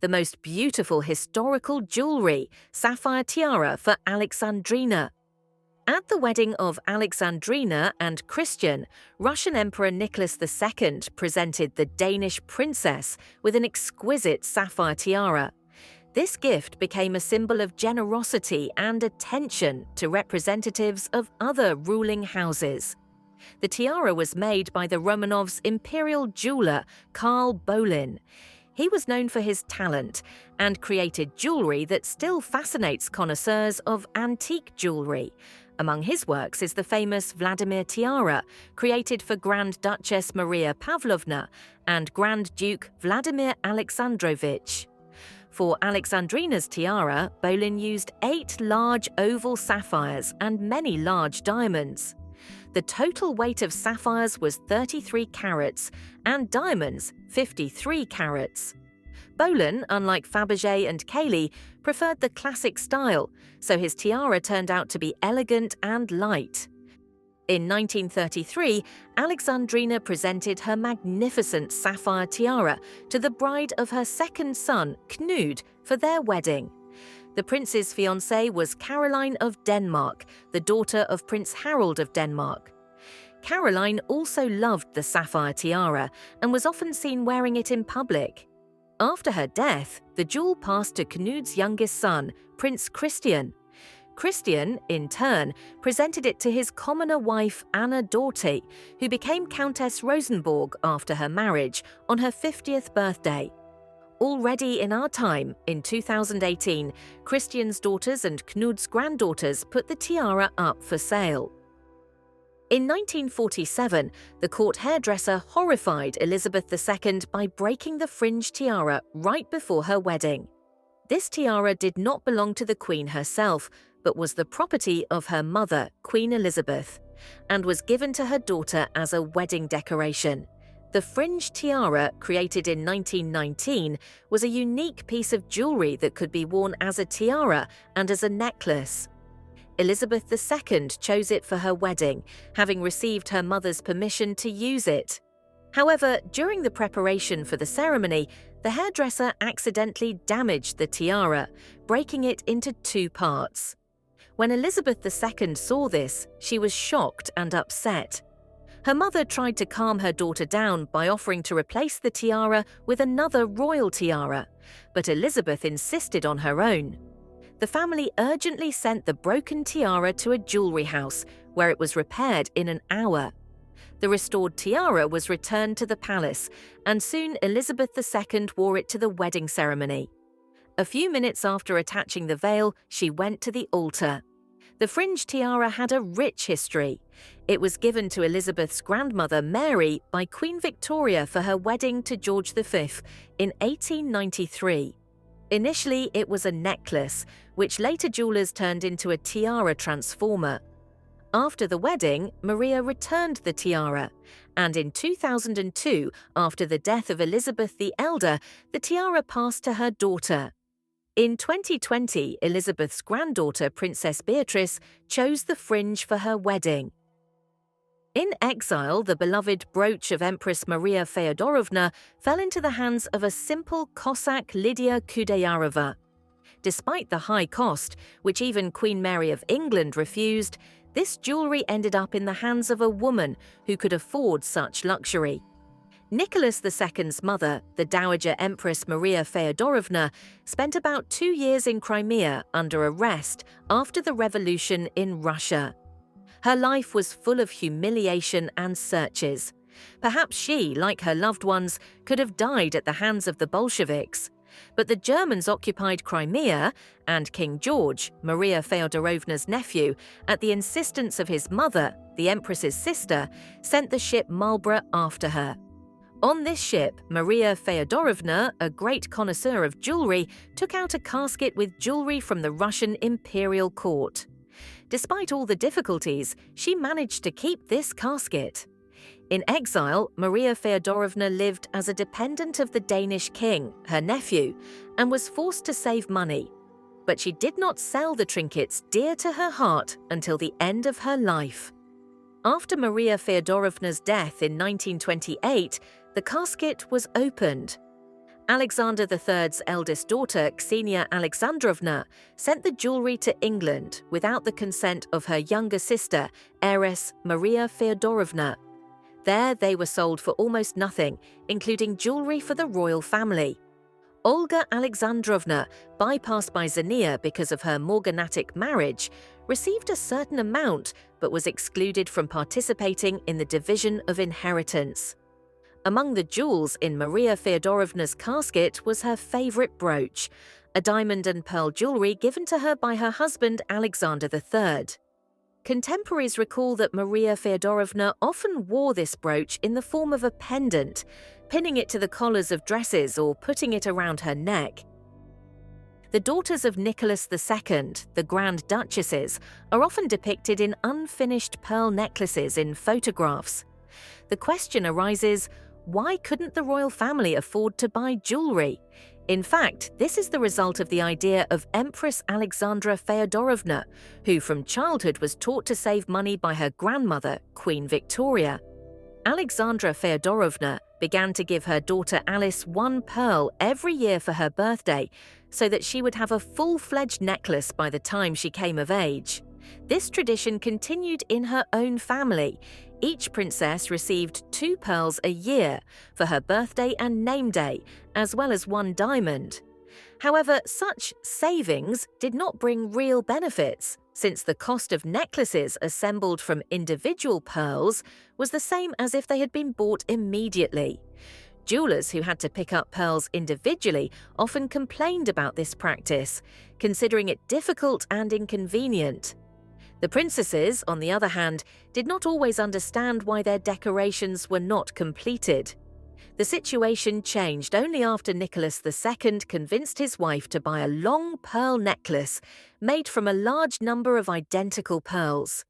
the most beautiful historical jewelry, sapphire tiara for Alexandrina. At the wedding of Alexandrina and Christian, Russian Emperor Nicholas II presented the Danish princess with an exquisite sapphire tiara. This gift became a symbol of generosity and attention to representatives of other ruling houses. The tiara was made by the Romanovs' imperial jeweler, Karl Bolin. He was known for his talent and created jewelry that still fascinates connoisseurs of antique jewelry. Among his works is the famous Vladimir tiara, created for Grand Duchess Maria Pavlovna and Grand Duke Vladimir Alexandrovich. For Alexandrina's tiara, Bolin used 8 large oval sapphires and many large diamonds. The total weight of sapphires was 33 carats and diamonds 53 carats. Bolin, unlike Fabergé and Cayley, preferred the classic style, so his tiara turned out to be elegant and light. In 1933, Alexandrina presented her magnificent sapphire tiara to the bride of her second son, Knud, for their wedding. The prince's fiancée was Caroline of Denmark, the daughter of Prince Harold of Denmark. Caroline also loved the sapphire tiara and was often seen wearing it in public. After her death, the jewel passed to Knud's youngest son, Prince Christian. Christian, in turn, presented it to his commoner wife Anna Dorte, who became Countess Rosenborg after her marriage on her 50th birthday. Already in our time, in 2018, Christian's daughters and Knud's granddaughters put the tiara up for sale. In 1947, the court hairdresser horrified Elizabeth II by breaking the fringe tiara right before her wedding. This tiara did not belong to the Queen herself, but was the property of her mother, Queen Elizabeth, and was given to her daughter as a wedding decoration. The fringe tiara, created in 1919, was a unique piece of jewelry that could be worn as a tiara and as a necklace. Elizabeth II chose it for her wedding, having received her mother's permission to use it. However, during the preparation for the ceremony, the hairdresser accidentally damaged the tiara, breaking it into 2 parts. When Elizabeth II saw this, she was shocked and upset. Her mother tried to calm her daughter down by offering to replace the tiara with another royal tiara, but Elizabeth insisted on her own. The family urgently sent the broken tiara to a jewelry house, where it was repaired in an hour. The restored tiara was returned to the palace, and soon Elizabeth II wore it to the wedding ceremony. A few minutes after attaching the veil, she went to the altar. The fringe tiara had a rich history. It was given to Elizabeth's grandmother Mary by Queen Victoria for her wedding to George V in 1893. Initially, it was a necklace, which later jewelers turned into a tiara transformer. After the wedding, Maria returned the tiara, and in 2002, after the death of Elizabeth the Elder, the tiara passed to her daughter. In 2020, Elizabeth's granddaughter, Princess Beatrice, chose the fringe for her wedding. In exile, the beloved brooch of Empress Maria Feodorovna fell into the hands of a simple Cossack Lydia Kudayarova. Despite the high cost, which even Queen Mary of England refused, this jewelry ended up in the hands of a woman who could afford such luxury. Nicholas II's mother, the Dowager Empress Maria Feodorovna, spent about 2 years in Crimea under arrest after the revolution in Russia. Her life was full of humiliation and searches. Perhaps she, like her loved ones, could have died at the hands of the Bolsheviks. But the Germans occupied Crimea, and King George, Maria Feodorovna's nephew, at the insistence of his mother, the Empress's sister, sent the ship Marlborough after her. On this ship, Maria Feodorovna, a great connoisseur of jewelry, took out a casket with jewelry from the Russian imperial court. Despite all the difficulties, she managed to keep this casket. In exile, Maria Feodorovna lived as a dependent of the Danish king, her nephew, and was forced to save money. But she did not sell the trinkets dear to her heart until the end of her life. After Maria Feodorovna's death in 1928, the casket was opened. Alexander III's eldest daughter, Ksenia Alexandrovna, sent the jewelry to England without the consent of her younger sister, heiress Maria Feodorovna. There they were sold for almost nothing, including jewelry for the royal family. Olga Alexandrovna, bypassed by Xenia because of her morganatic marriage, received a certain amount but was excluded from participating in the division of inheritance. Among the jewels in Maria Feodorovna's casket was her favorite brooch, a diamond and pearl jewelry given to her by her husband Alexander III. Contemporaries recall that Maria Feodorovna often wore this brooch in the form of a pendant, pinning it to the collars of dresses or putting it around her neck. The daughters of Nicholas II, the Grand Duchesses, are often depicted in unfinished pearl necklaces in photographs. The question arises, why couldn't the royal family afford to buy jewelry? In fact, this is the result of the idea of Empress Alexandra Feodorovna, who from childhood was taught to save money by her grandmother, Queen Victoria. Alexandra Feodorovna began to give her daughter Alice one pearl every year for her birthday, so that she would have a full-fledged necklace by the time she came of age. This tradition continued in her own family. Each princess received 2 pearls a year for her birthday and name day, as well as 1 diamond. However, such savings did not bring real benefits, since the cost of necklaces assembled from individual pearls was the same as if they had been bought immediately. Jewelers who had to pick up pearls individually often complained about this practice, considering it difficult and inconvenient. The princesses, on the other hand, did not always understand why their decorations were not completed. The situation changed only after Nicholas II convinced his wife to buy a long pearl necklace made from a large number of identical pearls.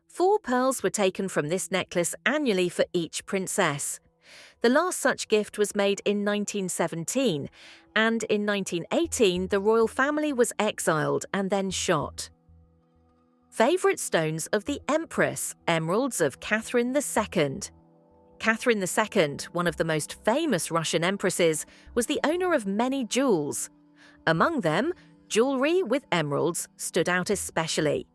4 pearls were taken from this necklace annually for each princess. The last such gift was made in 1917, and in 1918 the royal family was exiled and then shot. Favorite stones of the Empress, emeralds of Catherine II. Catherine II, one of the most famous Russian empresses, was the owner of many jewels. Among them, jewelry with emeralds stood out especially.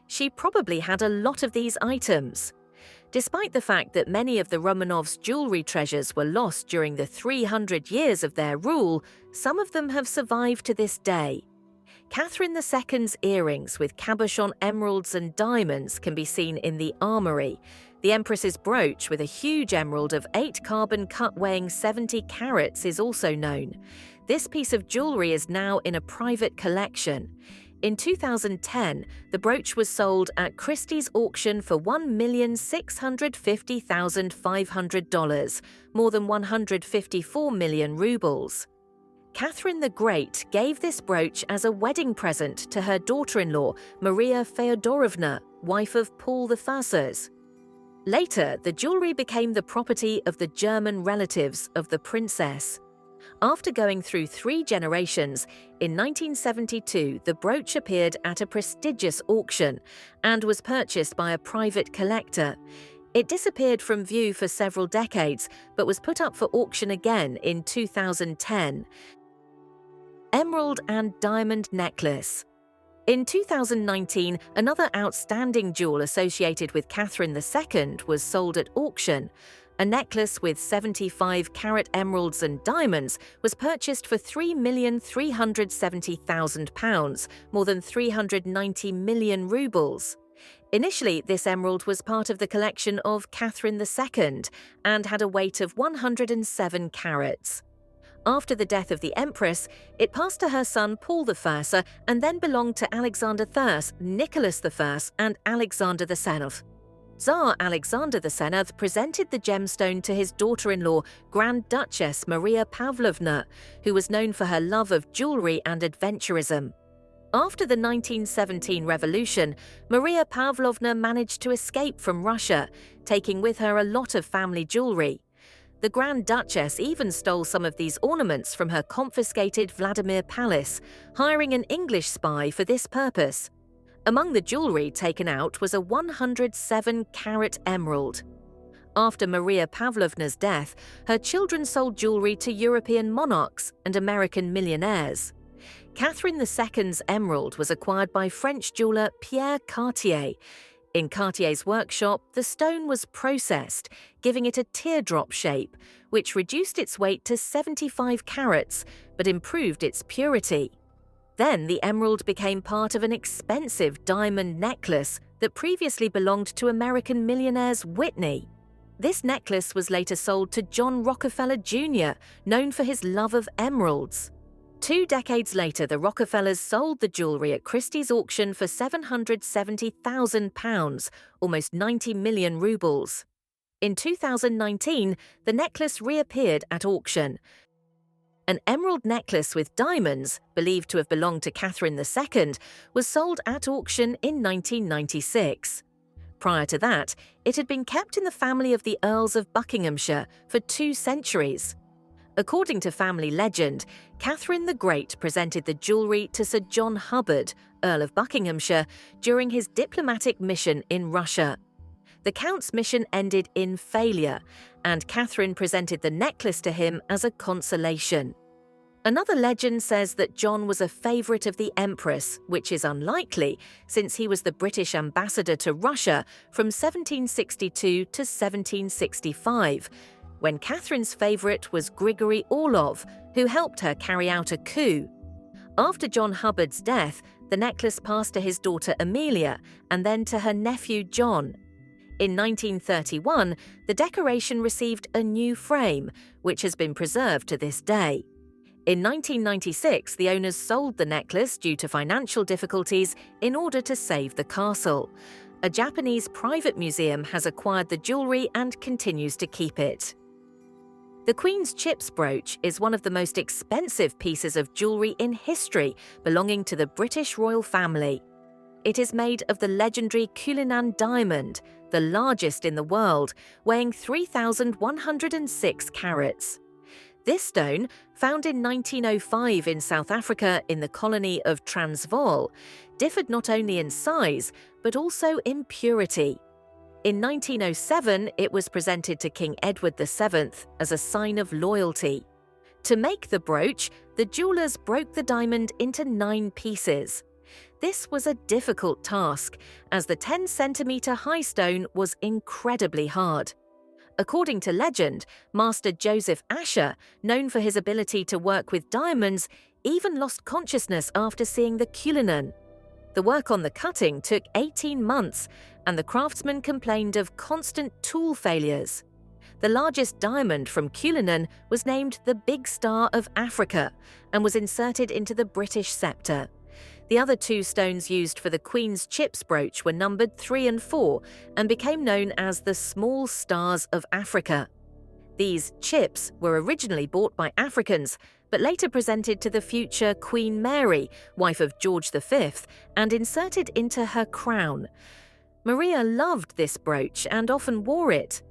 She probably had a lot of these items. Despite the fact that many of the Romanovs' jewelry treasures were lost during the 300 years of their rule, some of them have survived to this day. Catherine II's earrings with cabochon emeralds and diamonds can be seen in the armory. The Empress's brooch with a huge emerald of 8 carbon cut weighing 70 carats is also known. This piece of jewelry is now in a private collection. In 2010, the brooch was sold at Christie's auction for $1,650,500, more than 154 million rubles. Catherine the Great gave this brooch as a wedding present to her daughter-in-law, Maria Feodorovna, wife of Paul I. Later, the jewelry became the property of the German relatives of the princess. After going through 3 generations, in 1972 the brooch appeared at a prestigious auction and was purchased by a private collector. It disappeared from view for several decades, but was put up for auction again in 2010. Emerald and diamond necklace. In 2019, another outstanding jewel associated with Catherine II was sold at auction. A necklace with 75-carat emeralds and diamonds was purchased for £3,370,000, more than 390 million rubles. Initially, this emerald was part of the collection of Catherine II and had a weight of 107 carats. After the death of the Empress, it passed to her son Paul I and then belonged to Alexander I, Nicholas I, and Alexander VII. Tsar Alexander VII presented the gemstone to his daughter-in-law, Grand Duchess Maria Pavlovna, who was known for her love of jewelry and adventurism. After the 1917 revolution, Maria Pavlovna managed to escape from Russia, taking with her a lot of family jewelry. The Grand Duchess even stole some of these ornaments from her confiscated Vladimir Palace, hiring an English spy for this purpose. Among the jewelry taken out was a 107-carat emerald. After Maria Pavlovna's death, her children sold jewellery to European monarchs and American millionaires. Catherine II's emerald was acquired by French jeweller Pierre Cartier. In Cartier's workshop, the stone was processed, giving it a teardrop shape, which reduced its weight to 75 carats, but improved its purity. Then the emerald became part of an expensive diamond necklace that previously belonged to American millionaires Whitney. This necklace was later sold to John Rockefeller Jr., known for his love of emeralds. 2 decades later, the Rockefellers sold the jewellery at Christie's auction for £770,000, almost 90 million rubles. In 2019, the necklace reappeared at auction. An emerald necklace with diamonds, believed to have belonged to Catherine II, was sold at auction in 1996. Prior to that, it had been kept in the family of the Earls of Buckinghamshire for 2 centuries. According to family legend, Catherine the Great presented the jewellery to Sir John Hubbard, Earl of Buckinghamshire, during his diplomatic mission in Russia. The Count's mission ended in failure, and Catherine presented the necklace to him as a consolation. Another legend says that John was a favourite of the Empress, which is unlikely, since he was the British ambassador to Russia from 1762 to 1765, when Catherine's favourite was Grigory Orlov, who helped her carry out a coup. After John Hubbard's death, the necklace passed to his daughter Amelia and then to her nephew John. In 1931, the decoration received a new frame, which has been preserved to this day. In 1996, the owners sold the necklace due to financial difficulties in order to save the castle. A Japanese private museum has acquired the jewellery and continues to keep it. The Queen's Chips brooch is one of the most expensive pieces of jewellery in history, belonging to the British royal family. It is made of the legendary Cullinan diamond, the largest in the world, weighing 3,106 carats. This stone, found in 1905 in South Africa in the colony of Transvaal, differed not only in size, but also in purity. In 1907, it was presented to King Edward VII as a sign of loyalty. To make the brooch, the jewellers broke the diamond into 9 pieces. This was a difficult task, as the 10-centimetre high stone was incredibly hard. According to legend, Master Joseph Asher, known for his ability to work with diamonds, even lost consciousness after seeing the Cullinan. The work on the cutting took 18 months, and the craftsman complained of constant tool failures. The largest diamond from Cullinan was named the Big Star of Africa and was inserted into the British sceptre. The other 2 stones used for the Queen's Chips brooch were numbered 3 and 4 and became known as the Small Stars of Africa. These chips were originally bought by Africans, but later presented to the future Queen Mary, wife of George V, and inserted into her crown. Maria loved this brooch and often wore it.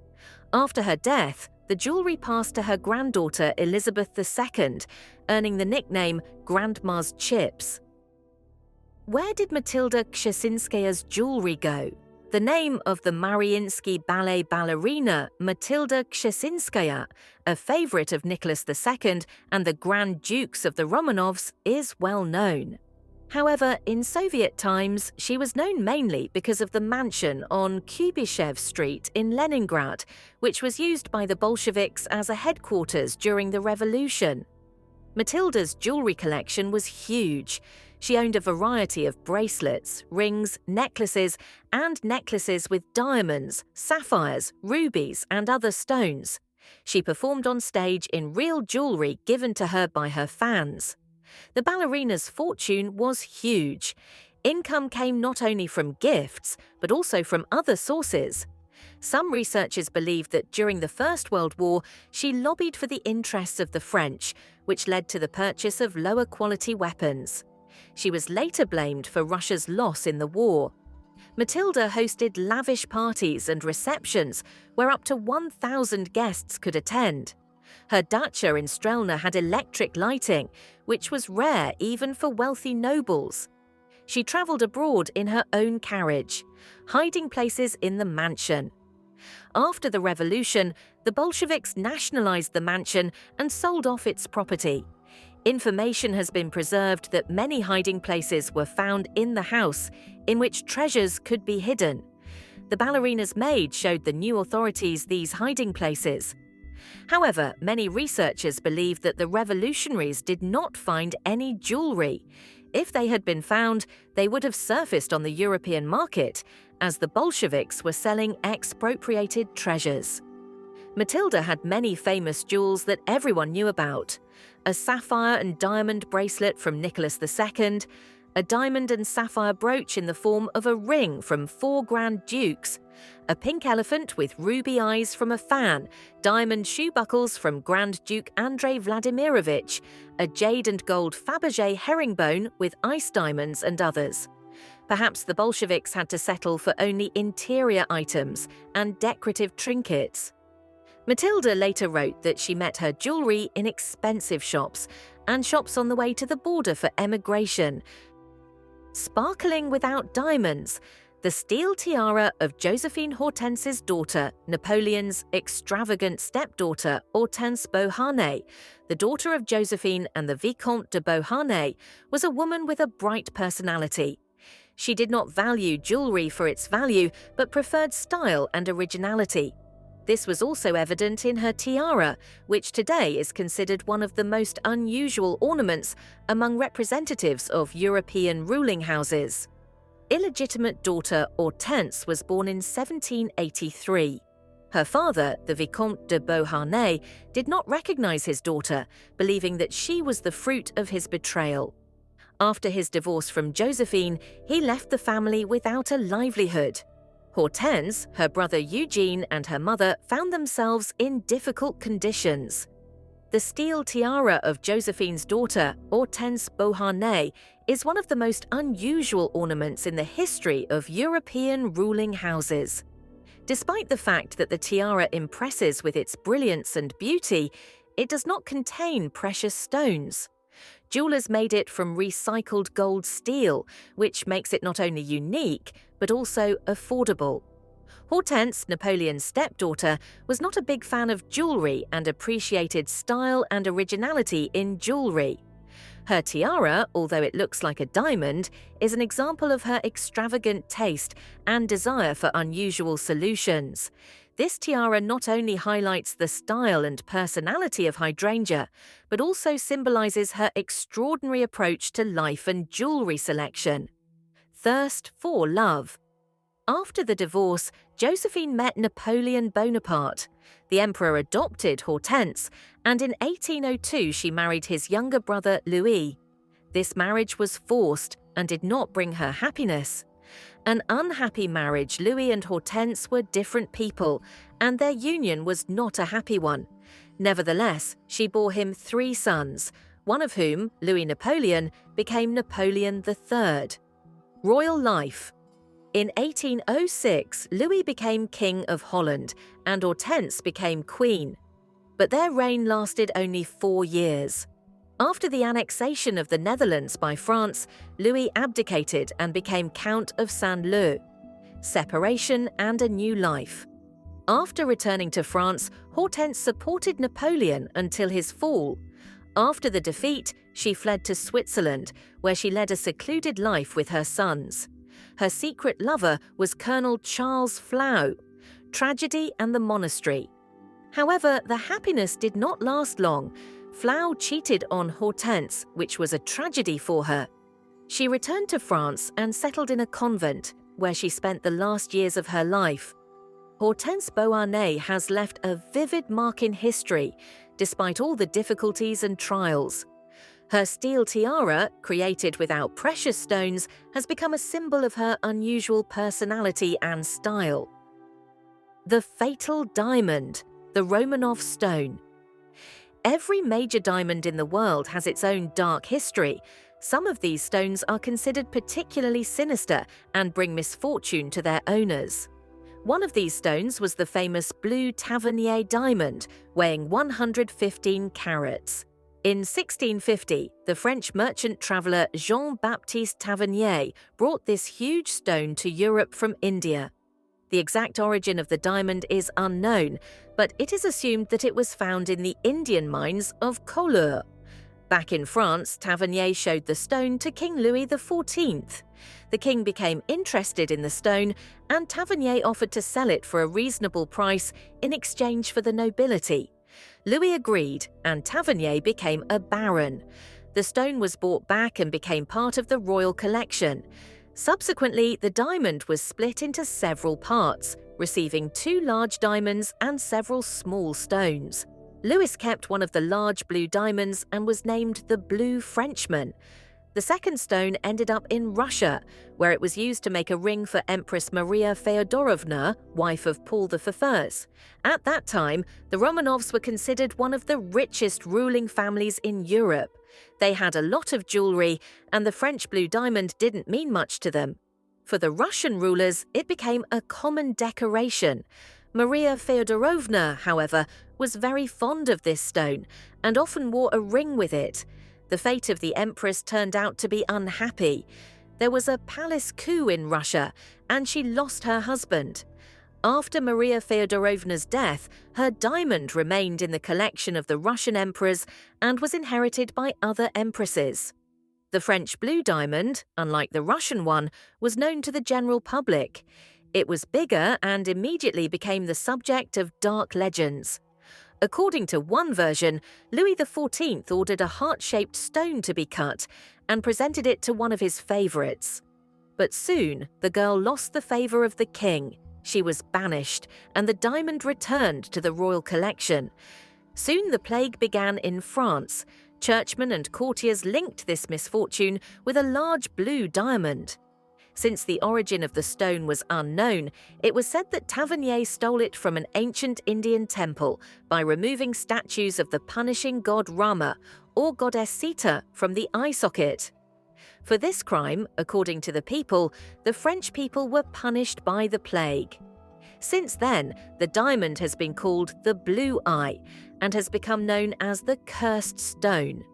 After her death, the jewellery passed to her granddaughter Elizabeth II, earning the nickname Grandma's Chips. Where did Matilda Kshessinskaya's jewellery go? The name of the Mariinsky ballet ballerina Matilda Kshessinskaya, a favourite of Nicholas II and the Grand Dukes of the Romanovs, is well known. However, in Soviet times, she was known mainly because of the mansion on Kubyshev Street in Leningrad, which was used by the Bolsheviks as a headquarters during the revolution. Matilda's jewellery collection was huge. She owned a variety of bracelets, rings, necklaces, and necklaces with diamonds, sapphires, rubies, and other stones. She performed on stage in real jewellery given to her by her fans. The ballerina's fortune was huge. Income came not only from gifts, but also from other sources. Some researchers believe that during the First World War, she lobbied for the interests of the French, which led to the purchase of lower-quality weapons. She was later blamed for Russia's loss in the war. Matilda hosted lavish parties and receptions where up to 1,000 guests could attend. Her dacha in Strelna had electric lighting, which was rare even for wealthy nobles. She travelled abroad in her own carriage, hiding places in the mansion. After the revolution, the Bolsheviks nationalized the mansion and sold off its property. Information has been preserved that many hiding places were found in the house, in which treasures could be hidden. The ballerina's maid showed the new authorities these hiding places. However, many researchers believe that the revolutionaries did not find any jewelry. If they had been found, they would have surfaced on the European market, as the Bolsheviks were selling expropriated treasures. Matilda had many famous jewels that everyone knew about: a sapphire and diamond bracelet from Nicholas II, a diamond and sapphire brooch in the form of a ring from 4 Grand Dukes, a pink elephant with ruby eyes from a fan, diamond shoe buckles from Grand Duke Andrei Vladimirovich, a jade and gold Fabergé herringbone with ice diamonds, and others. Perhaps the Bolsheviks had to settle for only interior items and decorative trinkets. Matilda later wrote that she met her jewellery in expensive shops and shops on the way to the border for emigration. Sparkling without diamonds, the steel tiara of Josephine Hortense's daughter, Napoleon's extravagant stepdaughter, Hortense Beauharnais, the daughter of Josephine and the Vicomte de Beauharnais, was a woman with a bright personality. She did not value jewellery for its value, but preferred style and originality. This was also evident in her tiara, which today is considered one of the most unusual ornaments among representatives of European ruling houses. Illegitimate daughter Hortense was born in 1783. Her father, the Vicomte de Beauharnais, did not recognize his daughter, believing that she was the fruit of his betrayal. After his divorce from Josephine, he left the family without a livelihood. Hortense, her brother Eugene, and her mother found themselves in difficult conditions. The steel tiara of Josephine's daughter, Hortense Beauharnais, is one of the most unusual ornaments in the history of European ruling houses. Despite the fact that the tiara impresses with its brilliance and beauty, it does not contain precious stones. Jewelers made it from recycled gold steel, which makes it not only unique, but also affordable. Hortense, Napoleon's stepdaughter, was not a big fan of jewellery and appreciated style and originality in jewellery. Her tiara, although it looks like a diamond, is an example of her extravagant taste and desire for unusual solutions. This tiara not only highlights the style and personality of hydrangea, but also symbolises her extraordinary approach to life and jewellery selection. Thirst for love. After the divorce, Josephine met Napoleon Bonaparte. The emperor adopted Hortense, and in 1802 she married his younger brother Louis. This marriage was forced and did not bring her happiness. An unhappy marriage, Louis and Hortense were different people, and their union was not a happy one. Nevertheless, she bore him 3 sons, one of whom, Louis Napoleon, became Napoleon III. Royal life. In 1806, Louis became King of Holland, and Hortense became Queen. But their reign lasted only 4 years. After the annexation of the Netherlands by France, Louis abdicated and became Count of Saint-Lô. Separation and a new life. After returning to France, Hortense supported Napoleon until his fall. After the defeat, she fled to Switzerland, where she led a secluded life with her sons. Her secret lover was Colonel Charles Flau. Tragedy and the monastery. However, the happiness did not last long. Flau cheated on Hortense, which was a tragedy for her. She returned to France and settled in a convent, where she spent the last years of her life. Hortense Beauharnais has left a vivid mark in history, despite all the difficulties and trials. Her steel tiara, created without precious stones, has become a symbol of her unusual personality and style. The fatal diamond, the Romanov stone. Every major diamond in the world has its own dark history. Some of these stones are considered particularly sinister and bring misfortune to their owners. One of these stones was the famous blue Tavernier diamond, weighing 115 carats. In 1650, the French merchant traveller Jean-Baptiste Tavernier brought this huge stone to Europe from India. The exact origin of the diamond is unknown, but it is assumed that it was found in the Indian mines of Cullinan. Back in France, Tavernier showed the stone to King Louis XIV. The king became interested in the stone, and Tavernier offered to sell it for a reasonable price in exchange for the nobility. Louis agreed, and Tavernier became a baron. The stone was bought back and became part of the royal collection. Subsequently, the diamond was split into several parts, receiving 2 large diamonds and several small stones. Louis kept one of the large blue diamonds and was named the Blue Frenchman. The second stone ended up in Russia, where it was used to make a ring for Empress Maria Feodorovna, wife of Paul I. At that time, the Romanovs were considered one of the richest ruling families in Europe. They had a lot of jewelry, and the French blue diamond didn't mean much to them. For the Russian rulers, it became a common decoration. Maria Feodorovna, however, was very fond of this stone and often wore a ring with it. The fate of the empress turned out to be unhappy. There was a palace coup in Russia, and she lost her husband. After Maria Feodorovna's death, her diamond remained in the collection of the Russian emperors and was inherited by other empresses. The French blue diamond, unlike the Russian one, was known to the general public. It was bigger and immediately became the subject of dark legends. According to one version, Louis XIV ordered a heart-shaped stone to be cut and presented it to one of his favorites. But soon, the girl lost the favor of the king. She was banished, and the diamond returned to the royal collection. Soon the plague began in France. Churchmen and courtiers linked this misfortune with a large blue diamond. Since the origin of the stone was unknown, it was said that Tavernier stole it from an ancient Indian temple by removing statues of the punishing god Rama or goddess Sita from the eye socket. For this crime, according to the people, the French people were punished by the plague. Since then, the diamond has been called the Blue Eye and has become known as the Cursed Stone.